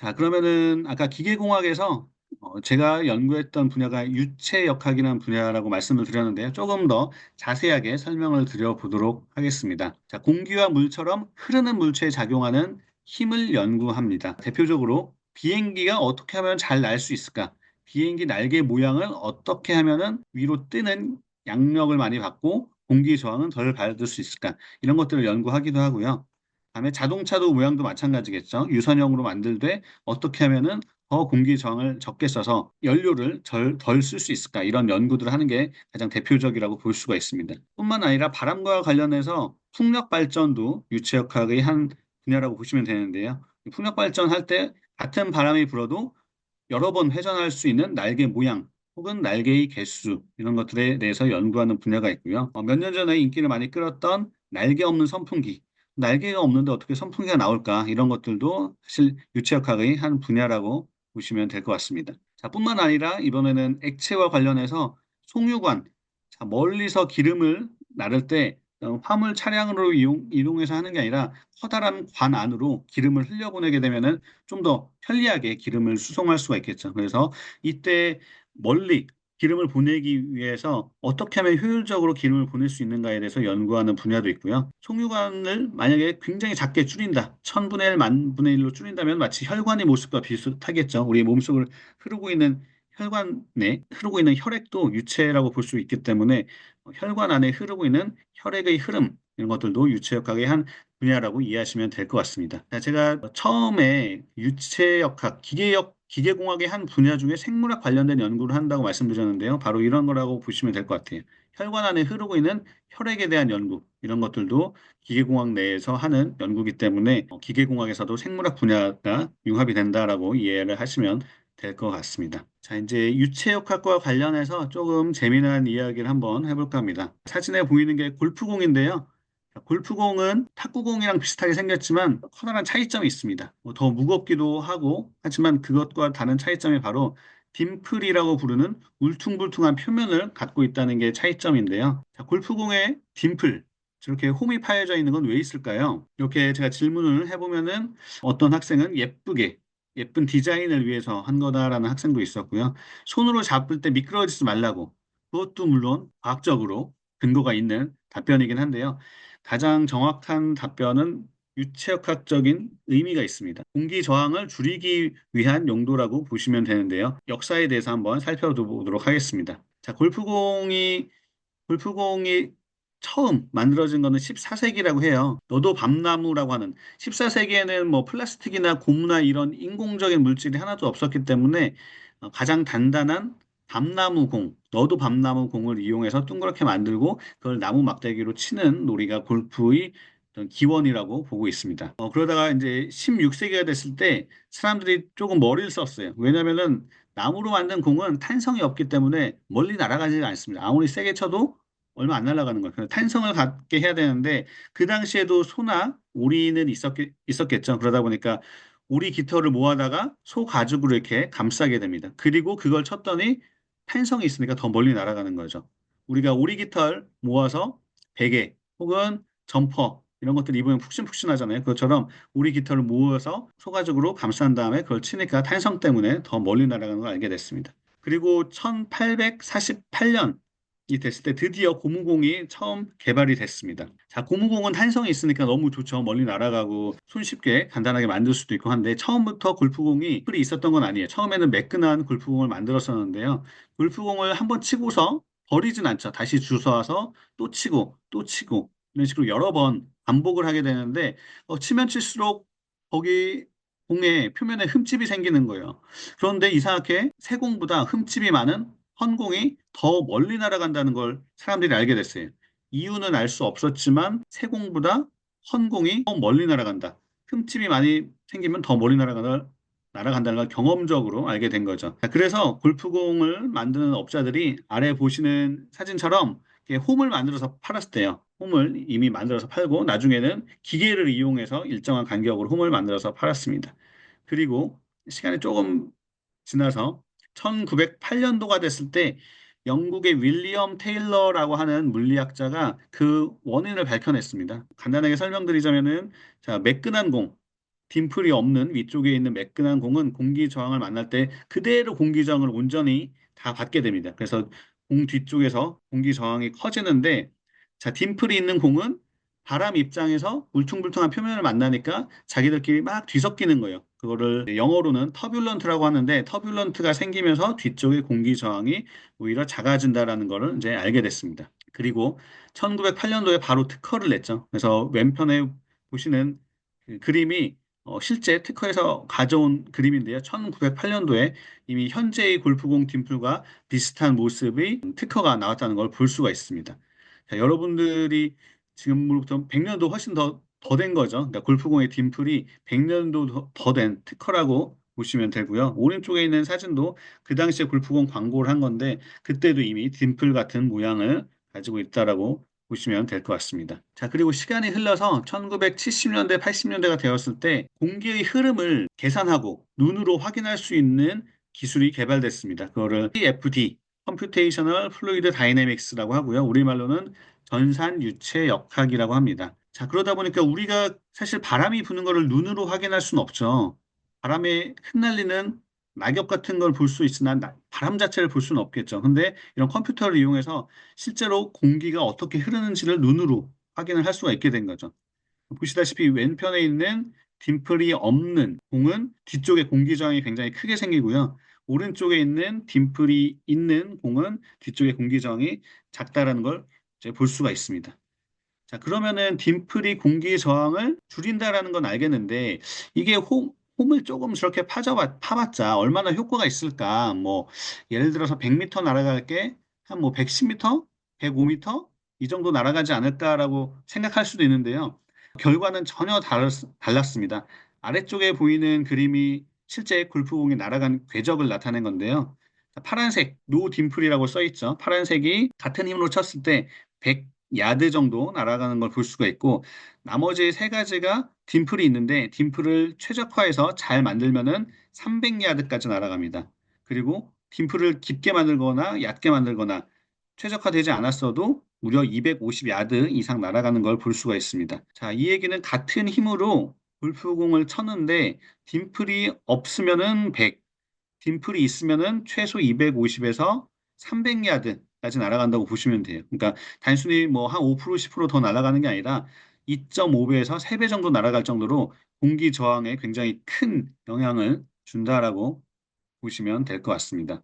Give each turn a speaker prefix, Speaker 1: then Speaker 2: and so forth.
Speaker 1: 자, 그러면은 아까 기계공학에서 제가 연구했던 분야가 유체역학이라는 분야라고 말씀을 드렸는데요. 조금 더 자세하게 설명을 드려보도록 하겠습니다. 자, 공기와 물처럼 흐르는 물체에 작용하는 힘을 연구합니다. 대표적으로 비행기가 어떻게 하면 잘 날 수 있을까? 비행기 날개 모양을 어떻게 하면은 위로 뜨는 양력을 많이 받고 공기 저항은 덜 받을 수 있을까? 이런 것들을 연구하기도 하고요. 다음에 자동차도 모양도 마찬가지겠죠. 유선형으로 만들되 어떻게 하면은 더 공기 저항을 적게 써서 연료를 덜 쓸 수 있을까? 이런 연구들을 하는 게 가장 대표적이라고 볼 수가 있습니다. 뿐만 아니라 바람과 관련해서 풍력 발전도 유체역학의 한 분야라고 보시면 되는데요. 풍력 발전할 때 같은 바람이 불어도 여러 번 회전할 수 있는 날개 모양 혹은 날개의 개수 이런 것들에 대해서 연구하는 분야가 있고요. 몇 년 전에 인기를 많이 끌었던 날개 없는 선풍기, 날개가 없는데 어떻게 선풍기가 나올까 이런 것들도 사실 유체역학의 한 분야라고 보시면 될 것 같습니다. 자, 뿐만 아니라 이번에는 액체와 관련해서 송유관, 자, 멀리서 기름을 나를 때 화물 차량으로 이동해서 하는 게 아니라 커다란 관 안으로 기름을 흘려보내게 되면은 좀 더 편리하게 기름을 수송할 수가 있겠죠. 그래서 이때 멀리 기름을 보내기 위해서 어떻게 하면 효율적으로 기름을 보낼 수 있는가에 대해서 연구하는 분야도 있고요. 송유관을 만약에 굉장히 작게 줄인다. 천분의 일, 만분의 일로 줄인다면 마치 혈관의 모습과 비슷하겠죠. 우리 몸속을 흐르고 있는 혈관에 흐르고 있는 혈액도 유체라고 볼 수 있기 때문에 혈관 안에 흐르고 있는 혈액의 흐름 이런 것들도 유체역학의 한 분야라고 이해하시면 될 것 같습니다. 자, 제가 처음에 유체역학, 기계공학의 한 분야 중에 생물학 관련된 연구를 한다고 말씀드렸는데요. 바로 이런 거라고 보시면 될 것 같아요. 혈관 안에 흐르고 있는 혈액에 대한 연구, 이런 것들도 기계공학 내에서 하는 연구이기 때문에 기계공학에서도 생물학 분야가 융합이 된다라고 이해를 하시면 될 것 같습니다. 자, 이제 유체역학과 관련해서 조금 재미난 이야기를 한번 해볼까 합니다. 사진에 보이는 게 골프공인데요. 골프공은 탁구공이랑 비슷하게 생겼지만 커다란 차이점이 있습니다. 더 무겁기도 하고 하지만 그것과 다른 차이점이 바로 딤플이라고 부르는 울퉁불퉁한 표면을 갖고 있다는 게 차이점인데요. 자, 골프공의 딤플, 저렇게 홈이 파여져 있는 건 왜 있을까요? 이렇게 제가 질문을 해보면은 어떤 학생은 예쁜 디자인을 위해서 한 거다라는 학생도 있었고요. 손으로 잡을 때 미끄러지지 말라고. 그것도 물론 과학적으로 근거가 있는 답변이긴 한데요. 가장 정확한 답변은 유체역학적인 의미가 있습니다. 공기 저항을 줄이기 위한 용도라고 보시면 되는데요. 역사에 대해서 한번 살펴보도록 하겠습니다. 자, 골프공이 처음 만들어진 거는 14세기라고 해요. 너도 밤나무라고 하는 14세기에는 뭐 플라스틱이나 고무나 이런 인공적인 물질이 하나도 없었기 때문에 가장 단단한 밤나무공, 너도 밤나무공을 이용해서 둥그렇게 만들고 그걸 나무 막대기로 치는 놀이가 골프의 어떤 기원이라고 보고 있습니다. 그러다가 이제 16세기가 됐을 때 사람들이 조금 머리를 썼어요. 왜냐면은 나무로 만든 공은 탄성이 없기 때문에 멀리 날아가지 않습니다. 아무리 세게 쳐도 얼마 안 날아가는 거예요. 그래서 탄성을 갖게 해야 되는데 그 당시에도 소나 오리는 있었겠죠. 그러다 보니까 오리 깃털을 모아다가 소 가죽으로 이렇게 감싸게 됩니다. 그리고 그걸 쳤더니 탄성이 있으니까 더 멀리 날아가는 거죠. 우리가 오리 깃털 모아서 베개 혹은 점퍼 이런 것들 입으면 푹신푹신하잖아요. 그것처럼 오리 깃털을 모아서 소가죽으로 감싼 다음에 그걸 치니까 탄성 때문에 더 멀리 날아가는 걸 알게 됐습니다. 그리고 1848년 이 됐을 때 드디어 고무공이 처음 개발이 됐습니다. 자, 고무공은 탄성이 있으니까 너무 좋죠. 멀리 날아가고 손쉽게 간단하게 만들 수도 있고 한데 처음부터 골프공이 풀이 있었던 건 아니에요. 처음에는 매끈한 골프공을 만들었었는데요. 골프공을 한번 치고서 버리진 않죠. 다시 주워와서 또 치고 또 치고 이런 식으로 여러 번 반복을 하게 되는데 치면 칠수록 거기 공의 표면에 흠집이 생기는 거예요. 그런데 이상하게 새 공보다 흠집이 많은 헌공이 더 멀리 날아간다는 걸 사람들이 알게 됐어요. 이유는 알 수 없었지만 세공보다 헌공이 더 멀리 날아간다. 흠집이 많이 생기면 더 멀리 날아간다는 걸 경험적으로 알게 된 거죠. 자, 그래서 골프공을 만드는 업자들이 아래 보시는 사진처럼 이렇게 홈을 만들어서 팔았대요. 홈을 이미 만들어서 팔고 나중에는 기계를 이용해서 일정한 간격으로 홈을 만들어서 팔았습니다. 그리고 시간이 조금 지나서 1908년도가 됐을 때 영국의 윌리엄 테일러라고 하는 물리학자가 그 원인을 밝혀냈습니다. 간단하게 설명드리자면은 자, 매끈한 공, 딤플이 없는 위쪽에 있는 매끈한 공은 공기 저항을 만날 때 그대로 공기 저항을 온전히 다 받게 됩니다. 그래서 공 뒤쪽에서 공기 저항이 커지는데, 자, 딤플이 있는 공은 바람 입장에서 울퉁불퉁한 표면을 만나니까 자기들끼리 막 뒤섞이는 거예요. 그거를 영어로는 터뷸런트라고 하는데, 터뷸런트가 생기면서 뒤쪽의 공기 저항이 오히려 작아진다라는 거를 이제 알게 됐습니다. 그리고 1908년도에 바로 특허를 냈죠. 그래서 왼편에 보시는 그 그림이 실제 특허에서 가져온 그림인데요. 1908년도에 이미 현재의 골프공 딤플과 비슷한 모습의 특허가 나왔다는 걸 볼 수가 있습니다. 자, 여러분들이 지금으로부터 100년도 훨씬 더 된 거죠. 그러니까 골프공의 딤플이 100년도 더 된 특허라고 보시면 되고요. 오른쪽에 있는 사진도 그 당시에 골프공 광고를 한 건데, 그때도 이미 딤플 같은 모양을 가지고 있다라고 보시면 될 것 같습니다. 자, 그리고 시간이 흘러서 1970년대, 80년대가 되었을 때 공기의 흐름을 계산하고 눈으로 확인할 수 있는 기술이 개발됐습니다. 그거를 CFD, Computational Fluid Dynamics라고 하고요. 우리말로는 전산 유체 역학이라고 합니다. 자, 그러다 보니까 우리가 사실 바람이 부는 것을 눈으로 확인할 수는 없죠. 바람에 흩날리는 낙엽 같은 걸 볼 수 있으나 바람 자체를 볼 수는 없겠죠. 근데 이런 컴퓨터를 이용해서 실제로 공기가 어떻게 흐르는지를 눈으로 확인을 할 수가 있게 된 거죠. 보시다시피 왼편에 있는 딤플이 없는 공은 뒤쪽에 공기 저항이 굉장히 크게 생기고요. 오른쪽에 있는 딤플이 있는 공은 뒤쪽에 공기 저항이 작다라는 걸 이제 볼 수가 있습니다. 자, 그러면은 딤플이 공기 저항을 줄인다라는 건 알겠는데, 이게 홈을 조금 저렇게 파봤자 얼마나 효과가 있을까? 뭐 예를 들어서 100m 날아갈 게 한 뭐 110m, 105m 이 정도 날아가지 않을까라고 생각할 수도 있는데요. 결과는 전혀 달랐습니다. 아래쪽에 보이는 그림이 실제 골프공이 날아간 궤적을 나타낸 건데요. 자, 파란색 노 딤플이라고 써 있죠. 파란색이 같은 힘으로 쳤을 때 100야드 정도 날아가는 걸 볼 수가 있고, 나머지 세 가지가 딤플이 있는데 딤플을 최적화해서 잘 만들면은 300야드까지 날아갑니다. 그리고 딤플을 깊게 만들거나 얕게 만들거나 최적화되지 않았어도 무려 250야드 이상 날아가는 걸 볼 수가 있습니다. 자, 이 얘기는 같은 힘으로 골프공을 쳤는데 딤플이 없으면은 100, 딤플이 있으면은 최소 250에서 300야드까지 날아간다고 보시면 돼요. 그러니까 단순히 뭐 한 5%, 10%더 날아가는 게 아니라 2.5배에서 3배 정도 날아갈 정도로 공기 저항에 굉장히 큰 영향을 준다라고 보시면 될 것 같습니다.